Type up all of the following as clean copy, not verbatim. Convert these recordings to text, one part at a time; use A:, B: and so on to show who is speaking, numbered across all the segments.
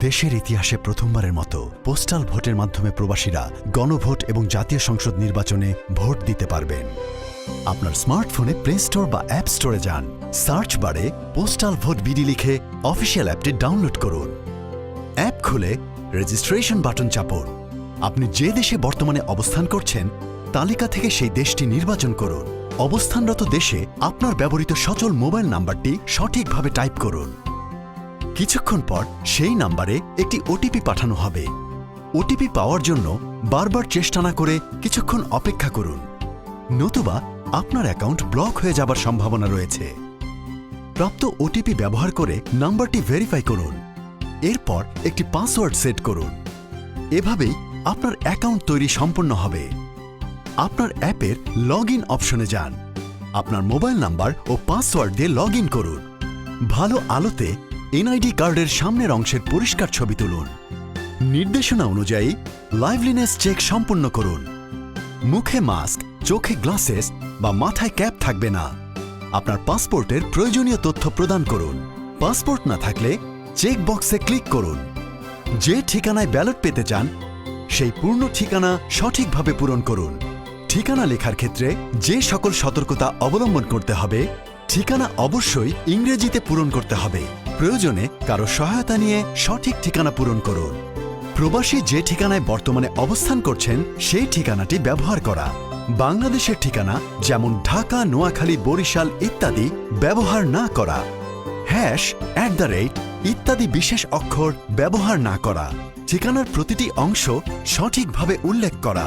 A: দেশের ইতিহাসে প্রথমবারের মতো পোস্টাল ভোটের মাধ্যমে প্রবাসীরা গণভোট এবং জাতীয় সংসদ নির্বাচনে ভোট দিতে পারবেন। আপনার স্মার্টফোনে প্লে স্টোর বা অ্যাপ স্টোরে যান, সার্চ বারে পোস্টাল ভোট বিডি লিখে অফিসিয়াল অ্যাপটি ডাউনলোড করুন। অ্যাপ খুলে রেজিস্ট্রেশন বাটন চাপুন। আপনি যে দেশে বর্তমানে অবস্থান করছেন তালিকা থেকে সেই দেশটি নির্বাচন করুন। অবস্থানরত দেশে আপনার ব্যবহৃত সচল মোবাইল নাম্বারটি সঠিকভাবে টাইপ করুন। কিছুক্ষণ পর সেই নাম্বারে একটি ওটিপি পাঠানো হবে। ওটিপি পাওয়ার জন্য বারবার চেষ্টা না করে কিছুক্ষণ অপেক্ষা করুন, নতুবা আপনার অ্যাকাউন্ট ব্লক হয়ে যাবার সম্ভাবনা রয়েছে। প্রাপ্ত ওটিপি ব্যবহার করে নাম্বারটি ভেরিফাই করুন। এরপর একটি পাসওয়ার্ড সেট করুন। এভাবেই আপনার অ্যাকাউন্ট তৈরি সম্পন্ন হবে। আপনার অ্যাপের লগ ইন অপশনে যান। আপনার মোবাইল নাম্বার ও পাসওয়ার্ড দিয়ে লগ ইন করুন। ভালো আলোতে এনআইডি কার্ডের সামনের অংশের পরিষ্কার ছবি তুলুন। নির্দেশনা অনুযায়ী লাইভলিনেস চেক সম্পূর্ণ করুন। মুখে মাস্ক, চোখে গ্লাসেস বা মাথায় ক্যাপ থাকবে না। আপনার পাসপোর্টের প্রয়োজনীয় তথ্য প্রদান করুন। পাসপোর্ট না থাকলে চেক বক্সে ক্লিক করুন। যে ঠিকানায় ব্যালট পেতে চান সেই পূর্ণ ঠিকানা সঠিকভাবে পূরণ করুন। ঠিকানা লেখার ক্ষেত্রে যে সকল সতর্কতা অবলম্বন করতে হবে, ঠিকানা অবশ্যই ইংরেজিতে পূরণ করতে হবে। প্রয়োজনে কারো সহায়তা নিয়ে সঠিক ঠিকানা পূরণ করুন। প্রবাসী যে ঠিকানায় বর্তমানে অবস্থান করছেন সেই ঠিকানাটি ব্যবহার করা। বাংলাদেশের ঠিকানা যেমন ঢাকা, নোয়াখালী, বরিশাল ইত্যাদি ব্যবহার না করা। হ্যাশ, @ ইত্যাদি বিশেষ অক্ষর ব্যবহার না করা। ঠিকানার প্রতিটি অংশ সঠিকভাবে উল্লেখ করা,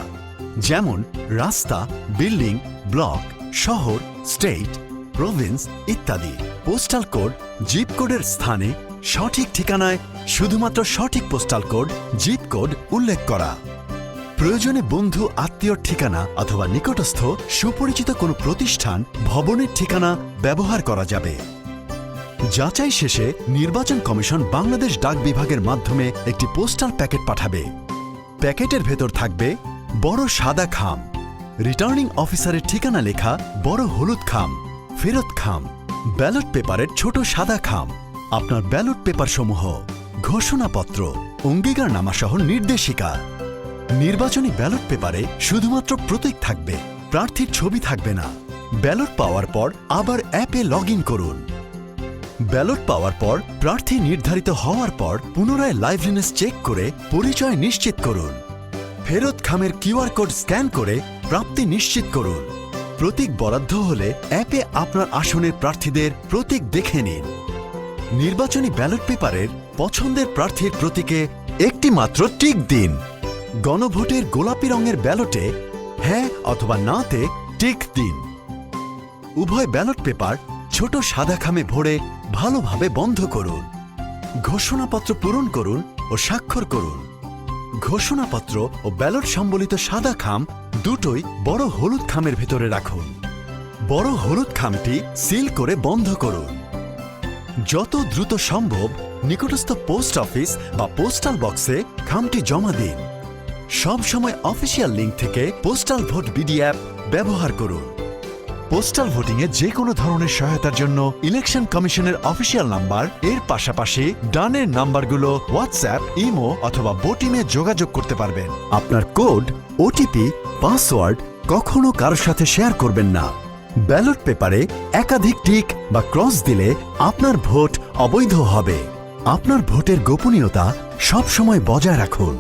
A: যেমন রাস্তা, বিল্ডিং, ব্লক, শহর, স্টেট, প্রভিন্স ইত্যাদি। পোস্টাল কোড, জিপ কোডের স্থানে সঠিক ঠিকানায় শুধুমাত্র সঠিক পোস্টাল কোড, জিপ কোড উল্লেখ করা। প্রয়োজনে বন্ধু, আত্মীয়র ঠিকানা অথবা নিকটস্থ সুপরিচিত কোনো প্রতিষ্ঠান, ভবনের ঠিকানা ব্যবহার করা যাবে। যাচাই শেষে নির্বাচন কমিশন বাংলাদেশ ডাক বিভাগের মাধ্যমে একটি পোস্টাল প্যাকেট পাঠাবে। প্যাকেটের ভেতর থাকবে বড় সাদা খাম, রিটার্নিং অফিসারের ঠিকানা লেখা বড় হলুদ খাম, ফেরত খাম, ব্যালট পেপারের ছোট সাদা খাম, আপনার ব্যালট পেপার সমূহ, ঘোষণাপত্র, অঙ্গীকারনামা সহ নির্দেশিকা। নির্বাচনী ব্যালট পেপারে শুধুমাত্র প্রতীক থাকবে, প্রার্থীর ছবি থাকবে না। ব্যালট পাওয়ার পর আবার অ্যাপে লগ ইন করুন। ব্যালট পাওয়ার পর প্রার্থী নির্ধারিত হওয়ার পর পুনরায় লাইভলিনেস চেক করে পরিচয় নিশ্চিত করুন। ফেরত খামের কিউআর কোড স্ক্যান করে প্রাপ্তি নিশ্চিত করুন। প্রতীক বরাদ্দ হলে অ্যাপে আপনার আসনের প্রার্থীদের প্রতীক দেখে নিন। নির্বাচনী ব্যালট পেপারের পছন্দের প্রার্থীর প্রতীকে একটি মাত্র টিক দিন। গণভোটের গোলাপি রঙের ব্যালটে হ্যাঁ অথবা নাতে টিক দিন। উভয় ব্যালট পেপার ছোট সাদা খামে ভরে ভালোভাবে বন্ধ করুন। ঘোষণাপত্র পূরণ করুন ও স্বাক্ষর করুন। ঘোষণাপত্র ও ব্যালট সম্বলিত সাদা খাম দুটোই বড় হলুদ খামের ভেতরে রাখুন। বড় হলুদ খামটি সিল করে বন্ধ করুন। যত দ্রুত সম্ভব নিকটস্থ পোস্ট অফিস বা পোস্টাল বক্সে খামটি জমা দিন। সব সময় অফিসিয়াল লিঙ্ক থেকে পোস্টাল ভোট বিডি অ্যাপ ব্যবহার করুন। পোস্টাল ভোটিংয়ে যে কোনো ধরনের সহায়তার জন্য ইলেকশন কমিশনের অফিসিয়াল নাম্বার এর পাশাপাশি ডানের নাম্বারগুলো হোয়াটসঅ্যাপ, ইমো অথবা বোটিমে যোগাযোগ করতে পারবেন। আপনার কোড, ওটিপি, পাসওয়ার্ড কখনো কারোর সাথে শেয়ার করবেন না। ব্যালট পেপারে একাধিক টিক বা ক্রস দিলে আপনার ভোট অবৈধ হবে। আপনার ভোটের গোপনীয়তা সবসময় বজায় রাখুন।